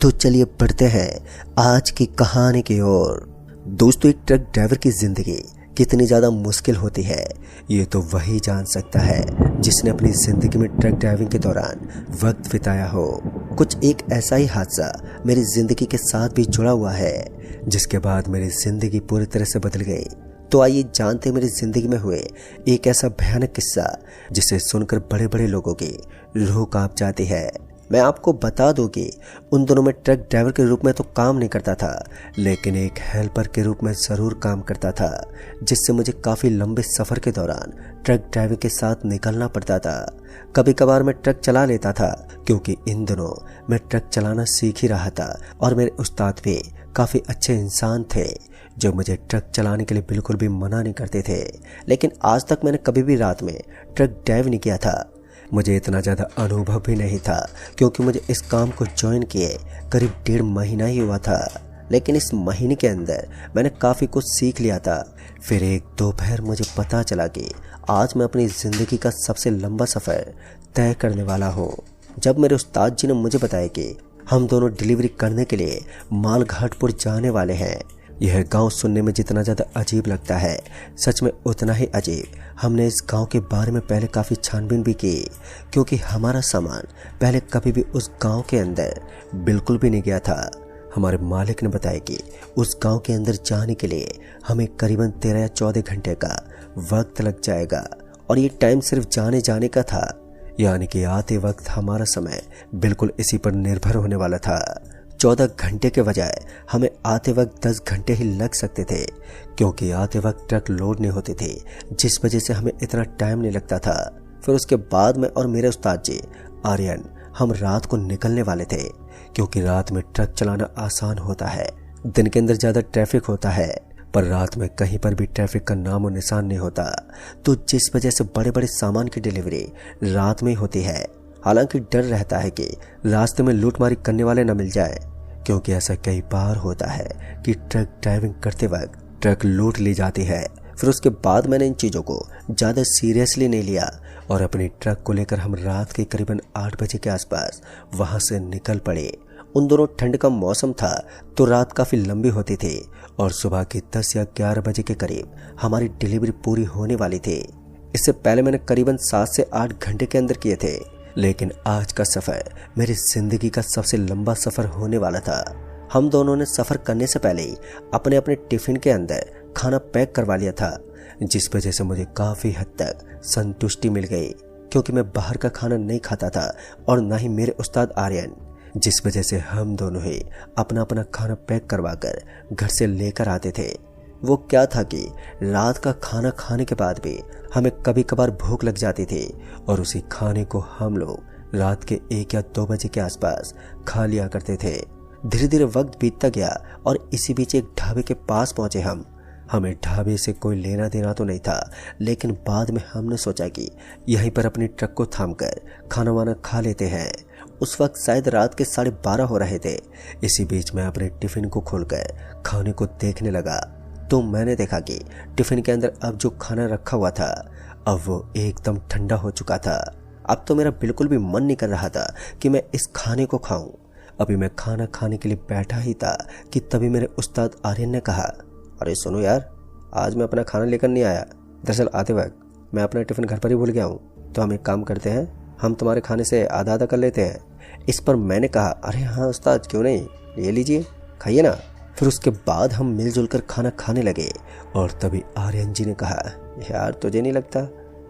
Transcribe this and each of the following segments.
तो चलिए बढ़ते हैं आज की कहानी की ओर। दोस्तों, एक ट्रक ड्राइवर की जिंदगी कितनी ज़्यादा मुश्किल होती है ये तो वही जान सकता है जिसने अपनी ज़िंदगी में ट्रक ड्राइविंग के दौरान वक्त बिताया हो। कुछ एक ऐसा ही हादसा मेरी ज़िंदगी के साथ भी जुड़ा हुआ है जिसके बाद मेरी ज़िंदगी पूरी तरह से बदल गई। तो आइए जानते मेरी ज़िंदगी में हुए एक ऐसा भयानक किस्सा जिसे सुनकर बड़े बड़े लोगों की रूह कांप जाती है। मैं आपको बता दूं कि उन दोनों में ट्रक ड्राइवर के रूप में तो काम नहीं करता था, लेकिन एक हेल्पर के रूप में ज़रूर काम करता था, जिससे मुझे काफ़ी लंबे सफ़र के दौरान ट्रक ड्राइविंग के साथ निकलना पड़ता था। कभी कभार मैं ट्रक चला लेता था क्योंकि इन दिनों मैं ट्रक चलाना सीख ही रहा था और मेरे उस्ताद भी काफ़ी अच्छे इंसान थे जो मुझे ट्रक चलाने के लिए बिल्कुल भी मना नहीं करते थे। लेकिन आज तक मैंने कभी भी रात में ट्रक ड्राइव नहीं किया था। मुझे इतना ज़्यादा अनुभव भी नहीं था क्योंकि मुझे इस काम को ज्वाइन किए करीब 1.5 महीना ही हुआ था। लेकिन इस महीने के अंदर मैंने काफ़ी कुछ सीख लिया था। फिर एक दोपहर मुझे पता चला कि आज मैं अपनी ज़िंदगी का सबसे लंबा सफ़र तय करने वाला हूँ। जब मेरे उस्ताद जी ने मुझे बताया कि हम दोनों डिलीवरी करने के लिए मालघाटपुर जाने वाले हैं। यह गांव सुनने में जितना ज़्यादा अजीब लगता है, सच में उतना ही अजीब। हमने इस गांव के बारे में पहले काफ़ी छानबीन भी की क्योंकि हमारा सामान पहले कभी भी उस गांव के अंदर बिल्कुल भी नहीं गया था। हमारे मालिक ने बताया कि उस गांव के अंदर जाने के लिए हमें करीबन 13 या 14 घंटे का वक्त लग जाएगा और ये टाइम सिर्फ जाने जाने का था, यानी कि आते वक्त हमारा समय बिल्कुल इसी पर निर्भर होने वाला था। 14 घंटे के बजाय हमें आते वक्त 10 घंटे ही लग सकते थे क्योंकि आते वक्त ट्रक लोड नहीं होते थे, जिस वजह से हमें इतना टाइम नहीं लगता था। फिर उसके बाद मैं और मेरे उस्ताद जी आर्यन हम रात को निकलने वाले थे क्योंकि रात में ट्रक चलाना आसान होता है। दिन के अंदर ज़्यादा ट्रैफिक होता है पर रात में कहीं पर भी ट्रैफिक का नामो निशान नहीं होता, तो जिस वजह से बड़े बड़े सामान की डिलीवरी रात में होती है। हालांकि डर रहता है कि रास्ते में लूटमारी करने वाले न मिल जाए, क्योंकि ऐसा कई बार होता है कि ट्रक ड्राइविंग करते वक्त ट्रक लूट ली जाती है। फिर उसके बाद मैंने इन चीज़ों को ज़्यादा सीरियसली नहीं लिया और अपनी ट्रक को लेकर हम रात के करीबन 8 बजे के आसपास वहाँ से निकल पड़े। उन दोनों ठंड का मौसम था तो रात काफ़ी लंबी होती थी और सुबह के 10 या 11 बजे के करीब हमारी डिलीवरी पूरी होने वाली थी। इससे पहले मैंने करीबन 7 से 8 घंटे के अंदर किए थे, लेकिन आज का सफ़र मेरी ज़िंदगी का सबसे लंबा सफ़र होने वाला था। हम दोनों ने सफ़र करने से पहले ही अपने अपने टिफ़िन के अंदर खाना पैक करवा लिया था, जिस वजह से मुझे काफ़ी हद तक संतुष्टि मिल गई क्योंकि मैं बाहर का खाना नहीं खाता था और ना ही मेरे उस्ताद आर्यन, जिस वजह से हम दोनों ही अपना अपना खाना पैक करवा कर घर से लेकर आते थे। वो क्या था कि रात का खाना खाने के बाद भी हमें कभी कभार भूख लग जाती थी और उसी खाने को हम लोग रात के 1 या 2 बजे के आसपास खा लिया करते थे। धीरे धीरे वक्त बीतता गया और इसी बीच एक ढाबे के पास पहुंचे हम। हमें ढाबे से कोई लेना देना तो नहीं था, लेकिन बाद में हमने सोचा कि यहीं पर अपनी ट्रक को थामकर खाना वाना खा लेते हैं। उस वक्त शायद रात के 12:30 हो रहे थे। इसी बीच मैं अपने टिफ़िन को खोलकर खाने को देखने लगा तो मैंने देखा कि टिफ़िन के अंदर अब जो खाना रखा हुआ था अब वो एकदम ठंडा हो चुका था। अब तो मेरा बिल्कुल भी मन नहीं कर रहा था कि मैं इस खाने को खाऊं। अभी मैं खाना खाने के लिए बैठा ही था कि तभी मेरे उस्ताद आर्यन ने कहा, अरे सुनो यार, आज मैं अपना खाना लेकर नहीं आया। दरअसल आते वक्त मैं अपना टिफ़िन घर पर ही भूल गया हूँ, तो हम एक काम करते हैं, हम तुम्हारे खाने से आधा आधा कर लेते हैं। इस पर मैंने कहा, अरे हाँ उस्ताद, क्यों नहीं, ले लीजिए, खाइए ना। फिर उसके बाद हम मिलजुल कर खाना खाने लगे और तभी आर्यन जी ने कहा, यार तुझे नहीं लगता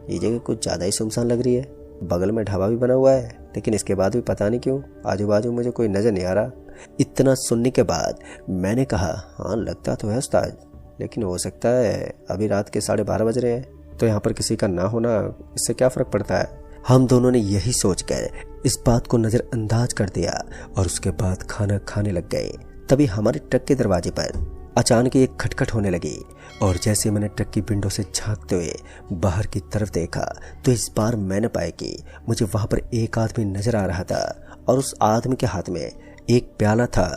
ये जगह कुछ ज़्यादा ही सुनसान लग रही है? बगल में ढाबा भी बना हुआ है, लेकिन इसके बाद भी पता नहीं क्यों आजू बाजू मुझे कोई नज़र नहीं आ रहा। इतना सुनने के बाद मैंने कहा, हाँ लगता तो है उस्ताद, लेकिन हो सकता है अभी रात के 12:30 बज रहे हैं, तो यहाँ पर किसी का ना होना इससे क्या फ़र्क पड़ता है। हम दोनों ने यही सोचकर इस बात को नज़रअंदाज कर दिया और उसके बाद खाना खाने लग गए। तभी हमारे ट्रक के दरवाजे पर अचानक एक खटखट होने लगी और जैसे मैंने ट्रक की विंडो से झांकते हुए बाहर की तरफ देखा तो इस बार मैंने पाया कि मुझे वहाँ पर एक आदमी नजर आ रहा था और उस आदमी के हाथ में एक प्याला था।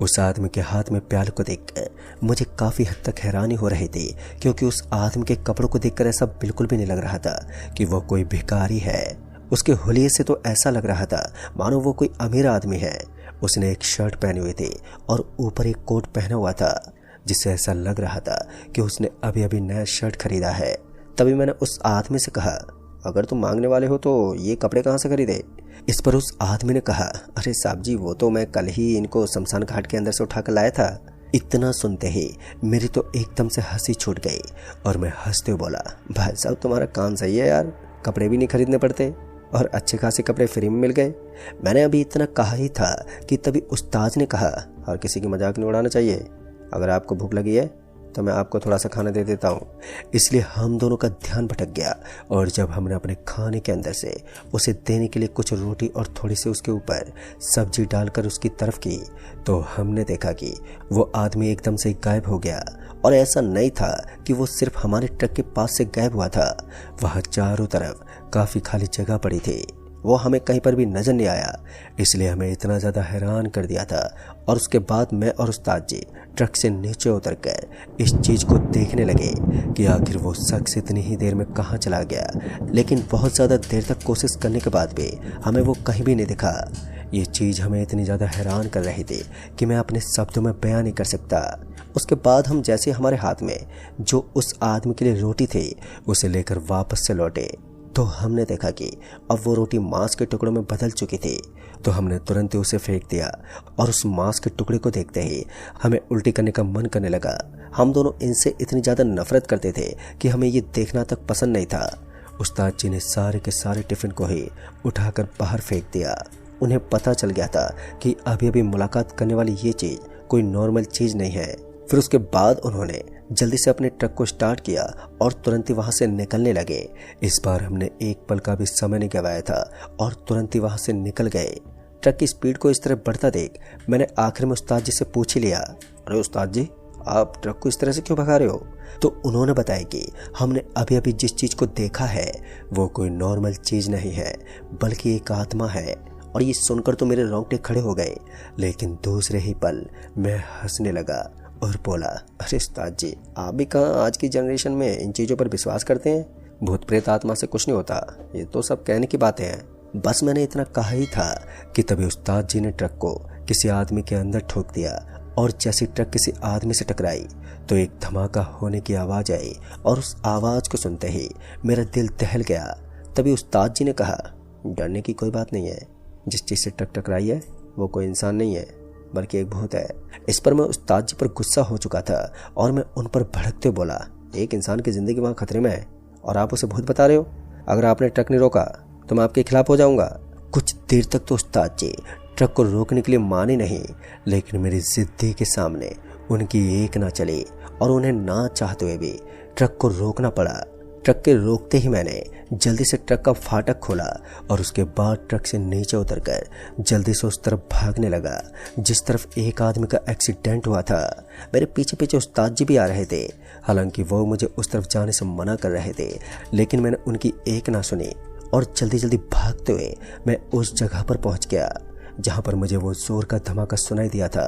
उस आदमी के हाथ में प्याले को देखकर मुझे काफ़ी हद तक हैरानी हो रही थी क्योंकि उस आदमी के कपड़ों को देखकर ऐसा बिल्कुल भी नहीं लग रहा था कि वो कोई भिखारी है। उसके हुलिये से तो ऐसा लग रहा था मानो वो कोई अमीर आदमी है। उसने एक शर्ट पहनी हुई थी और ऊपर एक कोट पहना हुआ था, जिससे ऐसा लग रहा था कि उसने अभी अभी नया शर्ट खरीदा है। तभी मैंने उस आदमी से कहा, अगर तुम मांगने वाले हो तो ये कपड़े कहाँ से खरीदे? इस पर उस आदमी ने कहा, अरे साहब जी, वो तो मैं कल ही इनको शमशान घाट के अंदर से उठा कर लाया था। इतना सुनते ही मेरी तो एकदम से हंसी छूट गई और मैं हंसते हुए बोला, भाई साहब तुम्हारा काम सही है यार, कपड़े भी नहीं खरीदने पड़ते और अच्छे खासे कपड़े फ्री में मिल गए। मैंने अभी इतना कहा ही था कि तभी उस्ताद ने कहा, हर किसी की मजाक नहीं उड़ाना चाहिए, अगर आपको भूख लगी है तो मैं आपको थोड़ा सा खाना दे देता हूँ। इसलिए हम दोनों का ध्यान भटक गया और जब हमने अपने खाने के अंदर से उसे देने के लिए कुछ रोटी और थोड़ी सी उसके ऊपर सब्जी डालकर उसकी तरफ की तो हमने देखा कि वो आदमी एकदम से गायब हो गया। और ऐसा नहीं था कि वो सिर्फ हमारे ट्रक के पास से गायब हुआ था, वहाँ चारों तरफ काफ़ी खाली जगह पड़ी थी, वो हमें कहीं पर भी नजर नहीं आया। इसलिए हमें इतना ज़्यादा हैरान कर दिया था। और उसके बाद मैं और उस्ताद जी ट्रक से नीचे उतरकर इस चीज़ को देखने लगे कि आखिर वो शख्स इतनी ही देर में कहाँ चला गया। लेकिन बहुत ज़्यादा देर तक कोशिश करने के बाद भी हमें वो कहीं भी नहीं दिखा। ये चीज़ हमें इतनी ज़्यादा हैरान कर रही थी कि मैं अपने शब्दों में बयान नहीं कर सकता। उसके बाद हम जैसे हमारे हाथ में जो उस आदमी के लिए रोटी थी उसे लेकर वापस से लौटे तो हमने देखा कि अब वो रोटी मांस के टुकड़ों में बदल चुकी थी। तो हमने तुरंत ही उसे फेंक दिया और उस मांस के टुकड़े को देखते ही हमें उल्टी करने का मन करने लगा। हम दोनों इनसे इतनी ज़्यादा नफरत करते थे कि हमें ये देखना तक पसंद नहीं था। उस्ताद जी ने सारे के सारे टिफ़िन को ही उठाकर बाहर फेंक दिया। उन्हें पता चल गया था कि अभी अभी मुलाकात करने वाली ये चीज़ कोई नॉर्मल चीज़ नहीं है। फिर उसके बाद उन्होंने जल्दी से अपने ट्रक को स्टार्ट किया और तुरंत ही वहां से निकलने लगे। इस बार हमने एक पल का भी समय नहीं गंवाया था और तुरंत ही वहां से निकल गए। ट्रक की स्पीड को इस तरह बढ़ता देख मैंने आखिर में उस्ताद जी से पूछ ही लिया, अरे उस्ताद जी, आप ट्रक को इस तरह से क्यों भगा रहे हो? तो उन्होंने बताया कि हमने अभी अभी जिस चीज़ को देखा है वो कोई नॉर्मल चीज़ नहीं है बल्कि एक आत्मा है। और ये सुनकर तो मेरे रोंगटे खड़े हो गए, लेकिन दूसरे ही पल मैं हंसने लगा और बोला, अरे उस्ताद जी, आप भी कहाँ आज की जनरेशन में इन चीज़ों पर विश्वास करते हैं? भूत प्रेत आत्मा से कुछ नहीं होता, ये तो सब कहने की बातें हैं। बस मैंने इतना कहा ही था कि तभी उस्ताद जी ने ट्रक को किसी आदमी के अंदर ठोक दिया और जैसे ट्रक किसी आदमी से टकराई तो एक धमाका होने की आवाज़ आई और उस आवाज़ को सुनते ही मेरा दिल दहल गया। तभी उस्ताद जी ने कहा, डरने की कोई बात नहीं है, जिस चीज़ से ट्रक टकराई है वो कोई इंसान नहीं है बल्कि एक भूत है। इस पर मैं उस्ताद जी पर गुस्सा हो चुका था और मैं उन पर भड़कते बोला, एक इंसान की ज़िंदगी वहाँ खतरे में है और आप उसे भूत बता रहे हो? अगर आपने ट्रक नहीं रोका तो मैं आपके खिलाफ हो जाऊंगा। कुछ देर तक तो उस्ताद जी ट्रक को रोकने के लिए माने नहीं, लेकिन मेरी जिद्दी के सामने उनकी एक ना चली और उन्हें ना चाहते हुए भी ट्रक को रोकना पड़ा। ट्रक के रोकते ही मैंने जल्दी से ट्रक का फाटक खोला और उसके बाद ट्रक से नीचे उतरकर जल्दी से उस तरफ भागने लगा जिस तरफ एक आदमी का एक्सीडेंट हुआ था। मेरे पीछे पीछे उस्ताद जी भी आ रहे थे, हालांकि वो मुझे उस तरफ जाने से मना कर रहे थे, लेकिन मैंने उनकी एक ना सुनी और जल्दी जल्दी भागते हुए मैं उस जगह पर पहुंच गया जहां पर मुझे वो जोर का धमाका सुनाई दिया था।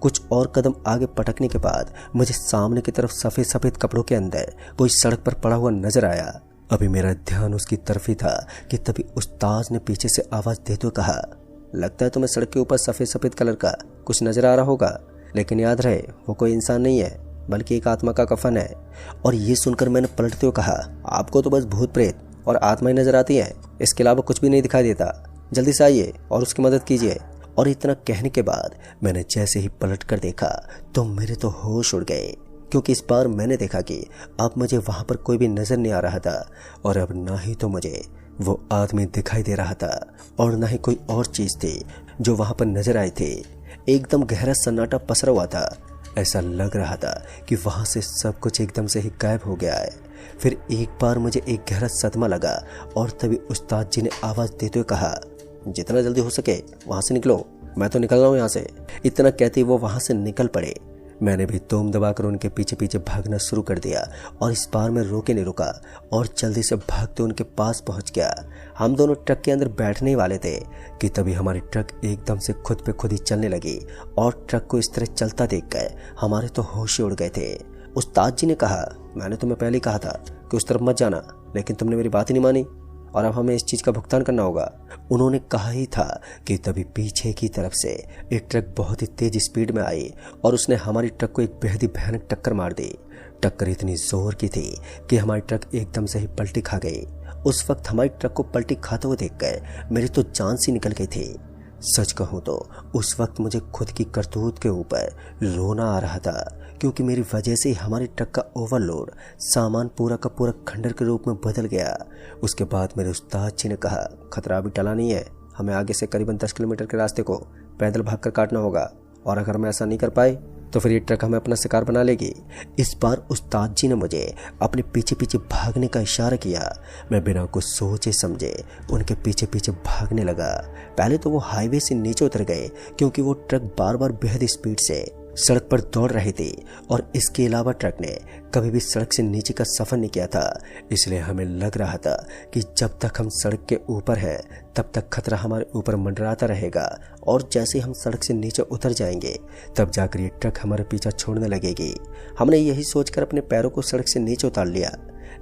कुछ और कदम आगे पटकने के बाद मुझे सामने की तरफ सफ़ेद सफ़ेद कपड़ों के अंदर कोई सड़क पर पड़ा हुआ नजर आया। अभी मेरा ध्यान उसकी तरफ ही था कि तभी उस्ताद ने पीछे से आवाज़ देते हुए कहा, लगता है तुम्हें सड़क के ऊपर सफ़ेद सफ़ेद कलर का कुछ नज़र आ रहा होगा, लेकिन याद रहे वो कोई इंसान नहीं है बल्कि एक आत्मा का कफन है। और ये सुनकर मैंने पलटते हुए कहा, आपको तो बस भूत प्रेत और आत्मा ही नजर आती है, इसके अलावा कुछ भी नहीं दिखाई देता, जल्दी से आइए और उसकी मदद कीजिए। और इतना कहने के बाद मैंने जैसे ही पलट कर देखा तो मेरे तो होश उड़ गए, क्योंकि इस बार मैंने देखा कि अब मुझे वहाँ पर कोई भी नज़र नहीं आ रहा था और अब ना ही तो मुझे वो आदमी दिखाई दे रहा था और ना ही कोई और चीज़ थी जो वहाँ पर नज़र आई थी। एकदम गहरा सन्नाटा पसरा हुआ था, ऐसा लग रहा था कि वहाँ से सब कुछ एकदम से ही गायब हो गया है। फिर एक बार मुझे एक गहरा सदमा लगा और तभी उस्ताद जी ने आवाज़ देते हुए कहा, जितना जल्दी हो सके वहाँ से निकलो, मैं तो निकल रहा हूँ यहाँ से। इतना कहते ही वो वहाँ से निकल पड़े। मैंने भी तुम दबाकर उनके पीछे पीछे भागना शुरू कर दिया और इस बार मैं रोके नहीं रुका और जल्दी से भागते उनके पास पहुँच गया। हम दोनों ट्रक के अंदर बैठने ही वाले थे कि तभी हमारी ट्रक एकदम से खुद पे खुद ही चलने लगी और ट्रक को इस तरह चलता देखकर हमारे तो होश ही उड़ गए थे। उस्ताद जी ने कहा, मैंने तुम्हें पहले ही कहा था कि उस तरफ मत जाना, लेकिन तुमने मेरी बात ही नहीं मानी और अब हमें इस चीज का भुगतान करना होगा। उन्होंने कहा ही था कि तभी पीछे की तरफ से एक ट्रक बहुत ही तेज स्पीड में आई और उसने हमारी ट्रक को एक बेहद ही भयानक टक्कर मार दी। टक्कर इतनी जोर की थी कि हमारी ट्रक एकदम से ही पलटी खा गई। उस वक्त हमारी ट्रक को पलटी खाते हुए देखकर मेरी तो जान सी निकल गई थी। सच कहूं तो उस वक्त मुझे खुद की करतूत के ऊपर रोना आ रहा था, क्योंकि मेरी वजह से हमारी ट्रक का ओवरलोड सामान पूरा का पूरा खंडर के रूप में बदल गया। उसके बाद मेरे उस्ताद जी ने कहा, खतरा अभी टला नहीं है, हमें आगे से करीबन 10 किलोमीटर के रास्ते को पैदल भागकर काटना होगा, और अगर हम ऐसा नहीं कर पाए तो फिर ये ट्रक हमें अपना शिकार बना लेगी। इस बार उस्ताद जी ने मुझे अपने पीछे पीछे भागने का इशारा किया। मैं बिना कुछ सोचे समझे उनके पीछे पीछे भागने लगा। पहले तो वो हाईवे से नीचे उतर गए, क्योंकि वो ट्रक बार बार बेहद स्पीड से सड़क पर दौड़ रहे थे और इसके अलावा ट्रक ने कभी भी सड़क से नीचे का सफर नहीं किया था। इसलिए हमें लग रहा था कि जब तक हम सड़क के ऊपर हैं तब तक खतरा हमारे ऊपर मंडराता रहेगा, और जैसे हम सड़क से नीचे उतर जाएंगे तब जाकर ये ट्रक हमारा पीछा छोड़ने लगेगी। हमने यही सोचकर अपने पैरों को सड़क से नीचे उतार लिया,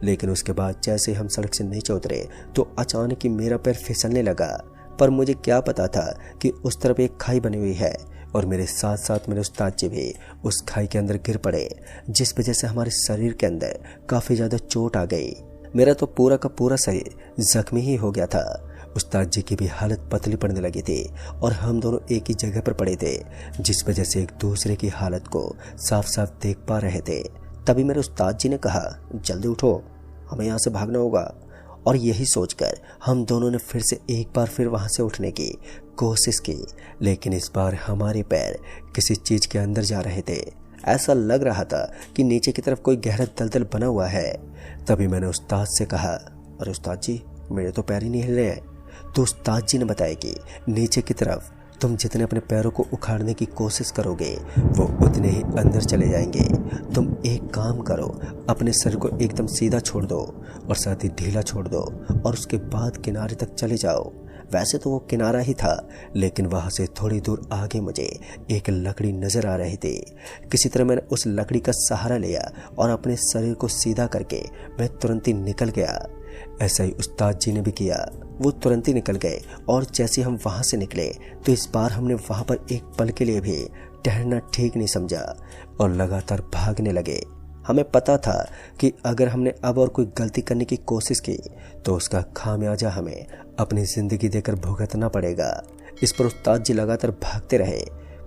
लेकिन उसके बाद जैसे हम सड़क से नीचे उतरे तो अचानक ही मेरा पैर फिसलने लगा। पर मुझे क्या पता था कि उस तरफ एक खाई बनी हुई है और मेरे साथ साथ मेरे उस्ताद जी भी उस खाई के अंदर गिर पड़े, जिस वजह से हमारे शरीर के अंदर काफ़ी ज़्यादा चोट आ गई। मेरा तो पूरा का पूरा शरीर जख्मी ही हो गया था। उस्ताद जी की भी हालत पतली पड़ने लगी थी और हम दोनों एक ही जगह पर पड़े थे, जिस वजह से एक दूसरे की हालत को साफ साफ देख पा रहे थे। तभी मेरे उस्ताद जी ने कहा, जल्दी उठो, हमें यहाँ से भागना होगा। और यही सोचकर हम दोनों ने फिर से एक बार फिर वहाँ से उठने की कोशिश की, लेकिन इस बार हमारे पैर किसी चीज़ के अंदर जा रहे थे। ऐसा लग रहा था कि नीचे की तरफ कोई गहरा दलदल बना हुआ है। तभी मैंने उस्ताद से कहा, अरे उस्ताद जी, मेरे तो पैर ही नहीं हिल रहे हैं। तो उस्ताद जी ने बताया कि नीचे की तरफ तुम जितने अपने पैरों को उखाड़ने की कोशिश करोगे वो उतने ही अंदर चले जाएंगे। तुम एक काम करो, अपने सर को एकदम सीधा छोड़ दो और साथ ही ढीला छोड़ दो और उसके बाद किनारे तक चले जाओ। वैसे तो वो किनारा ही था, लेकिन वहाँ से थोड़ी दूर आगे मुझे एक लकड़ी नज़र आ रही थी। किसी तरह मैंने उस लकड़ी का सहारा लिया और अपने शरीर को सीधा करके मैं तुरंत ही निकल गया। ऐसा ही उस्ताद जी ने भी किया, वो तुरंत ही निकल गए। और जैसे हम वहाँ से निकले तो इस बार हमने वहाँ पर एक पल के लिए भी ठहरना ठीक नहीं समझा और लगातार भागने लगे। हमें पता था कि अगर हमने अब और कोई गलती करने की कोशिश की तो उसका खामियाजा हमें अपनी ज़िंदगी देकर भुगतना पड़ेगा। इस पर उस्ताद जी लगातार भागते रहे,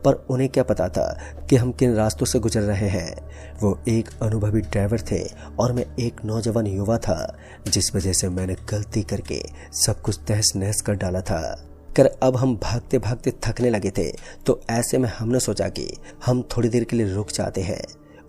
पर उन्हें क्या पता था कि हम किन रास्तों से गुजर रहे हैं। वो एक अनुभवी ड्राइवर थे और मैं एक नौजवान युवा था, जिस वजह से मैंने गलती करके सब कुछ तहस नहस कर डाला था। अब हम भागते भागते थकने लगे थे, तो ऐसे में हमने सोचा कि हम थोड़ी देर के लिए रुक जाते हैं।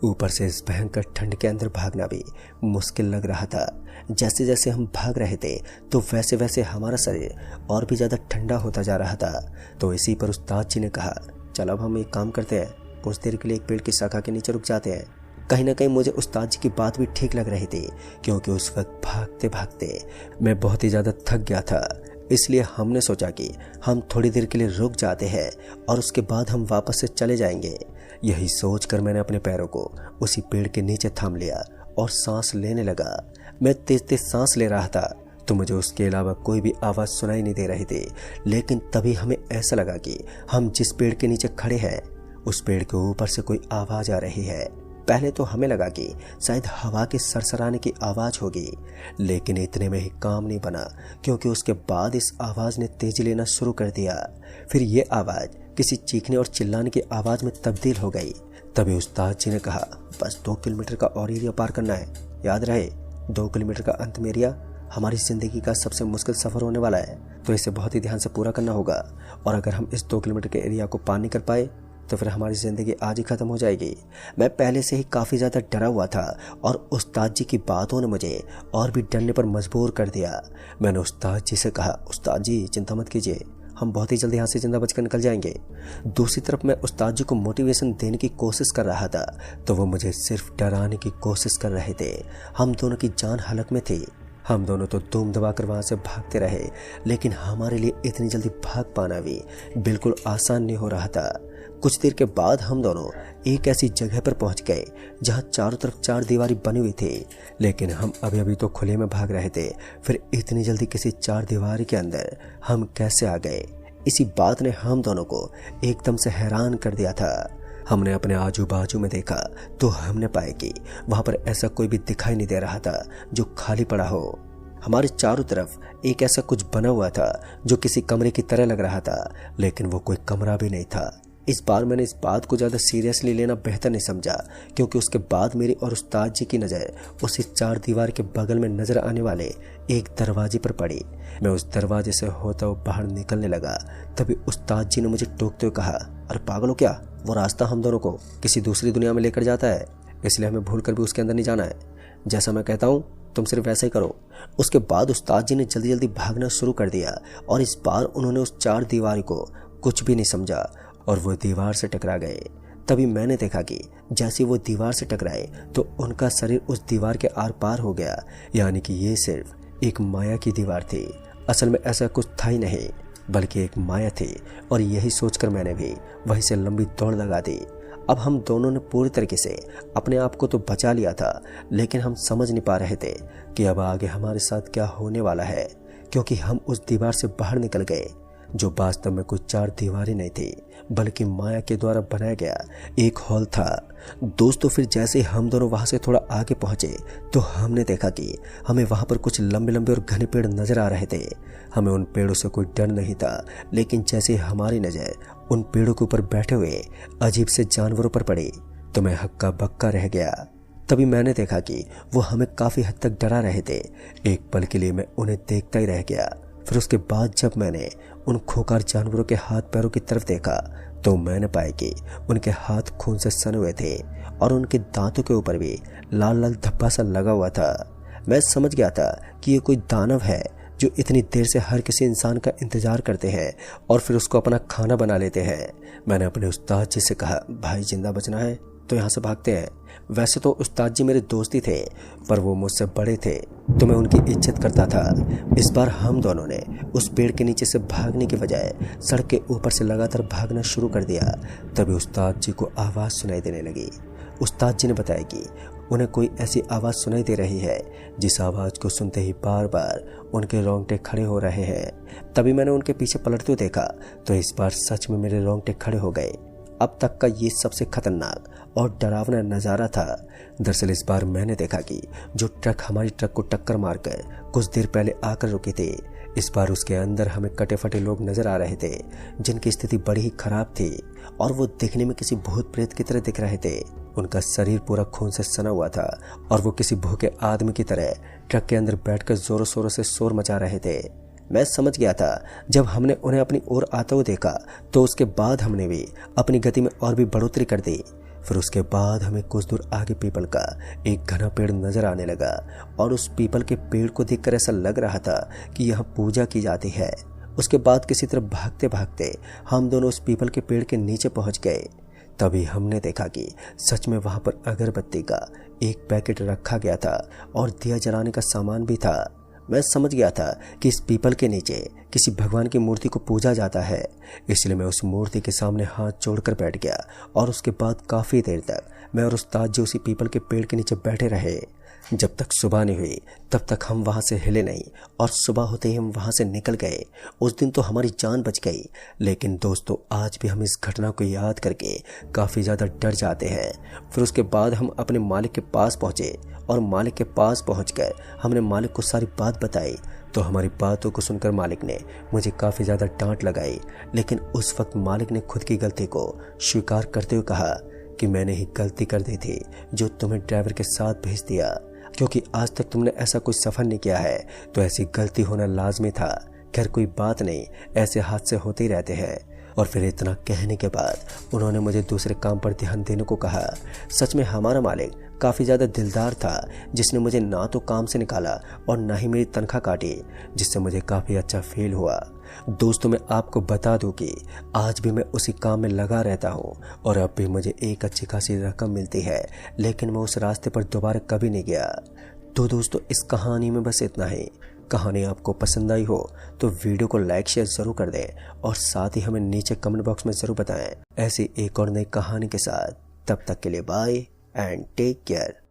ऊपर से इस भयंकर ठंड के अंदर भागना भी मुश्किल लग रहा था। जैसे जैसे हम भाग रहे थे तो वैसे वैसे हमारा शरीर और भी ज़्यादा ठंडा होता जा रहा था। तो इसी पर उस्ताद जी ने कहा, चल अब हम एक काम करते हैं, कुछ देर के लिए एक पेड़ की शाखा के नीचे रुक जाते हैं। कहीं ना कहीं मुझे उस्ताद जी की बात भी ठीक लग रही थी, क्योंकि उस वक्त भागते भागते मैं बहुत ही ज़्यादा थक गया था। इसलिए हमने सोचा कि हम थोड़ी देर के लिए रुक जाते हैं और उसके बाद हम वापस से चले जाएंगे। यही सोचकर मैंने अपने पैरों को उसी पेड़ के नीचे थाम लिया और सांस लेने लगा। मैं तेज तेज सांस ले रहा था तो मुझे उसके अलावा कोई भी आवाज़ सुनाई नहीं दे रही थी। लेकिन तभी हमें ऐसा लगा कि हम जिस पेड़ के नीचे खड़े हैं उस पेड़ के ऊपर से कोई आवाज़ आ रही है। पहले तो हमें लगा कि शायद हवा के सरसराने की आवाज़ होगी, लेकिन इतने में ही काम नहीं बना, क्योंकि उसके बाद इस आवाज़ ने तेजी लेना शुरू कर दिया। फिर ये आवाज़ किसी चीखने और चिल्लाने की आवाज़ में तब्दील हो गई। तभी उस्ताद जी ने कहा, बस 2 किलोमीटर का और एरिया पार करना है, याद रहे 2 किलोमीटर का अंतिम एरिया हमारी ज़िंदगी का सबसे मुश्किल सफ़र होने वाला है, तो इसे बहुत ही ध्यान से पूरा करना होगा। और अगर हम इस 2 किलोमीटर के एरिया को पार नहीं कर पाए तो फिर हमारी ज़िंदगी आज ही ख़त्म हो जाएगी। मैं पहले से ही काफ़ी ज़्यादा डरा हुआ था और उस्ताद जी की बातों ने मुझे और भी डरने पर मजबूर कर दिया। मैंने उस्ताद जी से कहा, उस्ताद जी चिंता मत कीजिए, हम बहुत ही जल्दी यहाँ से जिंदा बचकर निकल जाएंगे। दूसरी तरफ मैं उस्ताद जी को मोटिवेशन देने की कोशिश कर रहा था तो वो मुझे सिर्फ डराने की कोशिश कर रहे थे। हम दोनों की जान हलक में थी। हम दोनों तो धूम दबाकर वहाँ से भागते रहे, लेकिन हमारे लिए इतनी जल्दी भाग पाना भी बिल्कुल आसान नहीं हो रहा था। कुछ देर के बाद हम दोनों एक ऐसी जगह पर पहुंच गए जहां चारों तरफ चार दीवारी बनी हुई थी, लेकिन हम अभी अभी तो खुले में भाग रहे थे, फिर इतनी जल्दी किसी चार दीवारी के अंदर हम कैसे आ गए। इसी बात ने हम दोनों को एकदम से हैरान कर दिया था। हमने अपने आजू बाजू में देखा तो हमने पाया कि वहां पर ऐसा कोई भी दिखाई नहीं दे रहा था जो खाली पड़ा हो। हमारे चारों तरफ एक ऐसा कुछ बना हुआ था जो किसी कमरे की तरह लग रहा था, लेकिन वो कोई कमरा भी नहीं था। इस बार मैंने इस बात को ज़्यादा सीरियसली लेना बेहतर नहीं समझा, क्योंकि उसके बाद मेरी और उस्ताद जी की नज़र उसी चार दीवार के बगल में नजर आने वाले एक दरवाजे पर पड़ी। मैं उस दरवाजे से होता हुआ बाहर निकलने लगा, तभी उस्ताद जी ने मुझे टोकते हुए कहा, अरे पागल हो क्या, वो रास्ता हम दोनों को किसी दूसरी दुनिया में लेकर जाता है, इसलिए हमें भूल कर भी उसके अंदर नहीं जाना है। जैसा मैं कहता हूँ तुम सिर्फ वैसा ही करो। उसके बाद उस्ताद जी ने जल्दी जल्दी भागना शुरू कर दिया और इस बार उन्होंने उस चार दीवार को कुछ भी नहीं समझा और वो दीवार से टकरा गए। तभी मैंने देखा कि जैसे वो दीवार से टकराए तो उनका शरीर उस दीवार के आर पार हो गया, यानी कि ये सिर्फ एक माया की दीवार थी। असल में ऐसा कुछ था ही नहीं, बल्कि एक माया थी, और यही सोचकर मैंने भी वहीं से लंबी दौड़ लगा दी। अब हम दोनों ने पूरी तरीके से अपने आप को तो बचा लिया था, लेकिन हम समझ नहीं पा रहे थे कि अब आगे हमारे साथ क्या होने वाला है, क्योंकि हम उस दीवार से बाहर निकल गए जो वास्तव में कोई चार दीवारें नहीं थी, बल्कि माया के द्वारा बनाया गया एक हॉल था। दोस्तों, फिर जैसे हम दोनों वहां से थोड़ा आगे पहुंचे तो हमने देखा कि हमें वहां पर कुछ लंबे लंबे और घने पेड़ नजर आ रहे थे। हमें उन पेड़ों से कोई डर नहीं था, लेकिन जैसे हमारी नजर उन पेड़ों के ऊपर बैठे हुए अजीब से जानवरों पर पड़ी तो मैं हक्का बक्का रह गया। तभी मैंने देखा कि वो हमें काफी हद तक डरा रहे थे। एक पल के लिए मैं उन्हें देखता ही रह गया। फिर उसके बाद जब मैंने उन खोखर जानवरों के हाथ पैरों की तरफ देखा तो मैंने पाया कि उनके हाथ खून से सने हुए थे और उनके दांतों के ऊपर भी लाल लाल धब्बा सा लगा हुआ था। मैं समझ गया था कि ये कोई दानव है जो इतनी देर से हर किसी इंसान का इंतजार करते हैं और फिर उसको अपना खाना बना लेते हैं। मैंने अपने उस्ताद जी से कहा, भाई जिंदा बचना है तो यहाँ से भागते हैं। वैसे तो उस्ताद जी मेरे दोस्त ही थे, पर वो मुझसे बड़े थे तो मैं उनकी इज्जत करता था। इस बार हम दोनों ने उस पेड़ के नीचे से भागने के बजाय सड़क के ऊपर से लगातार भागना शुरू कर दिया। तभी उस्ताद जी को आवाज़ सुनाई देने लगी। उस्ताद जी ने बताया कि उन्हें कोई ऐसी आवाज़ सुनाई दे रही है जिस आवाज़ को सुनते ही बार बार उनके रोंगटे खड़े हो रहे हैं। तभी मैंने उनके पीछे पलटते हुए देखा तो इस बार सच में मेरे रोंगटे खड़े हो गए। अब तक का ये सबसे खतरनाक और डरावना नज़ारा था। दरअसल इस बार मैंने देखा कि जो ट्रक हमारी ट्रक को टक्कर मारकर कुछ देर पहले आकर रुके थे, इस बार उसके अंदर हमें कटे फटे लोग नजर आ रहे थे जिनकी स्थिति बड़ी ही खराब थी और वो दिखने में किसी भूत प्रेत की तरह दिख रहे थे। उनका शरीर पूरा खून से सना हुआ था और वो किसी भूखे आदमी की तरह ट्रक के अंदर बैठकर जोरों शोरों से शोर मचा रहे थे। मैं समझ गया था जब हमने उन्हें अपनी ओर आता हुआ देखा तो उसके बाद हमने भी अपनी गति में और भी बढ़ोतरी कर दी। फिर उसके बाद हमें कुछ दूर आगे पीपल का एक घना पेड़ नजर आने लगा और उस पीपल के पेड़ को देखकर ऐसा लग रहा था कि यहाँ पूजा की जाती है। उसके बाद किसी तरफ भागते भागते हम दोनों उस पीपल के पेड़ के नीचे पहुंच गए। तभी हमने देखा कि सच में वहां पर अगरबत्ती का एक पैकेट रखा गया था और दिया जलाने का सामान भी था। मैं समझ गया था कि इस पीपल के नीचे किसी भगवान की मूर्ति को पूजा जाता है, इसलिए मैं उस मूर्ति के सामने हाथ जोड़कर बैठ गया और उसके बाद काफ़ी देर तक मैं और उस्ताद जी उसी पीपल के पेड़ के नीचे बैठे रहे। जब तक सुबह नहीं हुई तब तक हम वहाँ से हिले नहीं और सुबह होते ही हम वहाँ से निकल गए। उस दिन तो हमारी जान बच गई, लेकिन दोस्तों आज भी हम इस घटना को याद करके काफ़ी ज़्यादा डर जाते हैं। फिर उसके बाद हम अपने मालिक के पास पहुँचे और मालिक के पास पहुंचकर हमने मालिक को सारी बात बताई तो हमारी बातों को सुनकर मालिक ने मुझे काफ़ी ज़्यादा डांट लगाई, लेकिन उस वक्त मालिक ने खुद की गलती को स्वीकार करते हुए कहा कि मैंने ही गलती कर दी थी जो तुम्हें ड्राइवर के साथ भेज दिया, क्योंकि आज तक तुमने ऐसा कोई सफ़र नहीं किया है तो ऐसी गलती होना लाजमी था। खैर कोई बात नहीं, ऐसे हादसे होते ही रहते हैं। और फिर इतना कहने के बाद उन्होंने मुझे दूसरे काम पर ध्यान देने को कहा। सच में हमारा मालिक काफ़ी ज़्यादा दिलदार था, जिसने मुझे ना तो काम से निकाला और ना ही मेरी तनख्वाह काटी, जिससे मुझे काफ़ी अच्छा फील हुआ। दोस्तों मैं आपको बता दूं कि आज भी मैं उसी काम में लगा रहता हूं और अब भी मुझे एक अच्छी खासी रकम मिलती है, लेकिन मैं उस रास्ते पर दोबारा कभी नहीं गया। तो दोस्तों इस कहानी में बस इतना ही। कहानी आपको पसंद आई हो तो वीडियो को लाइक शेयर जरूर कर दें और साथ ही हमें नीचे कमेंट बॉक्स में जरूर बताएं ऐसी एक और नई कहानी के साथ। तब तक के लिए बाय एंड टेक केयर।